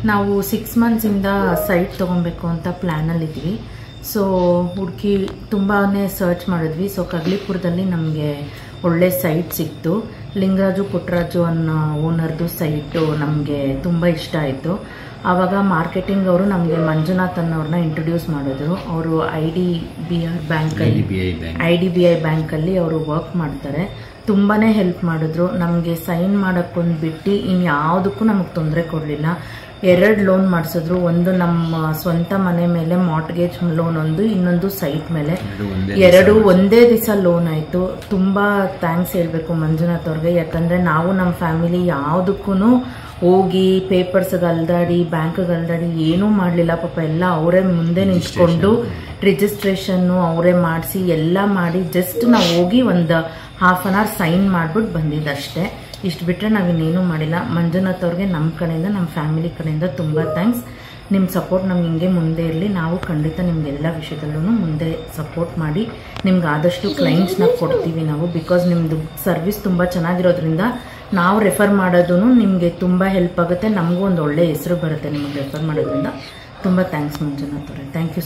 ನಾವು 6 ಮಂತ್ಸಿಂದ ಸೈಟ್ ತೊಗೊಬೇಕು ಅಂತ ಪ್ಲ್ಯಾನಲ್ಲಿದ್ವಿ. ಸೊ ಹುಡುಕಿ ತುಂಬಾ ಸರ್ಚ್ ಮಾಡಿದ್ವಿ. ಸೊ ಕಗ್ಲಿಪುರದಲ್ಲಿ ನಮಗೆ ಒಳ್ಳೆ ಸೈಟ್ ಸಿಕ್ತು. ಲಿಂಗರಾಜು ಪುಟ್ಟರಾಜು ಅನ್ನೋ ಓನರ್ದು ಸೈಟು ನಮಗೆ ತುಂಬ ಇಷ್ಟ ಆಯಿತು. ಆವಾಗ ಮಾರ್ಕೆಟಿಂಗ್ ಅವರು ನಮಗೆ ಮಂಜುನಾಥ್ ಅನ್ನೋರನ್ನ ಇಂಟ್ರೊಡ್ಯೂಸ್ ಮಾಡಿದ್ರು. ಅವರು IDBI ಬ್ಯಾಂಕಲ್ಲಿ ಅವರು ವರ್ಕ್ ಮಾಡ್ತಾರೆ. ತುಂಬಾ ಹೆಲ್ಪ್ ಮಾಡಿದ್ರು. ನಮಗೆ ಸೈನ್ ಮಾಡೋಕ್ಕೊಂದು ಬಿಟ್ಟು ಇನ್ಯಾವುದಕ್ಕೂ ನಮಗೆ ತೊಂದರೆ ಕೊಡಲಿಲ್ಲ. 2 ಲೋನ್ ಮಾಡಿಸಿದ್ರು. ಒಂದು ನಮ್ಮ ಸ್ವಂತ ಮನೆ ಮೇಲೆ ಮಾರ್ಟ್ಗೇಜ್ ಲೋನ್, ಇನ್ನೊಂದು ಸೈಟ್ ಮೇಲೆ. 2 ಒಂದೇ ದಿವಸ ಲೋನ್ ಆಯಿತು. ತುಂಬ ಥ್ಯಾಂಕ್ಸ್ ಹೇಳಬೇಕು ಮಂಜುನಾಥ್ ಅವ್ರಿಗೆ. ಯಾಕಂದರೆ ನಾವು ನಮ್ಮ ಫ್ಯಾಮಿಲಿ ಯಾವುದಕ್ಕೂ ಹೋಗಿ ಪೇಪರ್ಸ್ಗೆ ಅಲ್ದಾಡಿ ಬ್ಯಾಂಕ್ಗೆ ಅಲ್ದಾಡಿ ಏನೂ ಮಾಡಲಿಲ್ಲ. ಪಾಪ ಎಲ್ಲ ಅವರೇ ಮುಂದೆ ನಿಂತ್ಕೊಂಡು ರಿಜಿಸ್ಟ್ರೇಷನ್ನು ಅವರೇ ಮಾಡಿಸಿ ಎಲ್ಲ ಮಾಡಿ ಜಸ್ಟ್ ನಾವು ಹೋಗಿ ಒಂದು ½ an hour ಸೈನ್ ಮಾಡಿಬಿಟ್ಟು ಬಂದಿದ್ದಷ್ಟೇ. ಇಷ್ಟು ಬಿಟ್ಟರೆ ನಾವಿನ್ನೇನೂ ಮಾಡಿಲ್ಲ. ಮಂಜುನಾಥ್ ಅವ್ರಿಗೆ ನಮ್ಮ ಕಡೆಯಿಂದ, ನಮ್ಮ ಫ್ಯಾಮಿಲಿ ಕಡೆಯಿಂದ ತುಂಬ ಥ್ಯಾಂಕ್ಸ್. ನಿಮ್ಮ ಸಪೋರ್ಟ್ ನಮ್ಗೆ ಹಿಂಗೆ ಮುಂದೆ ಇರಲಿ. ನಾವು ಖಂಡಿತ ನಿಮಗೆಲ್ಲ ವಿಷಯದಲ್ಲೂ ಮುಂದೆ ಸಪೋರ್ಟ್ ಮಾಡಿ ನಿಮ್ಗೆ ಆದಷ್ಟು ಕ್ಲೈಂಟ್ಸ್ನ ಕೊಡ್ತೀವಿ ನಾವು. ಬಿಕಾಸ್ ನಿಮ್ಮದು ಸರ್ವಿಸ್ ತುಂಬ ಚೆನ್ನಾಗಿರೋದ್ರಿಂದ ನಾವು ರೆಫರ್ ಮಾಡೋದು ನಿಮಗೆ ತುಂಬ ಹೆಲ್ಪ್ ಆಗುತ್ತೆ. ನಮಗೂ ಒಂದು ಒಳ್ಳೆ ಹೆಸರು ಬರುತ್ತೆ ನಿಮಗೆ ರೆಫರ್ ಮಾಡೋದ್ರಿಂದ. ತುಂಬ ಥ್ಯಾಂಕ್ಸ್ ಮಂಜುನಾಥ್ ಅವರೇ. Thank you.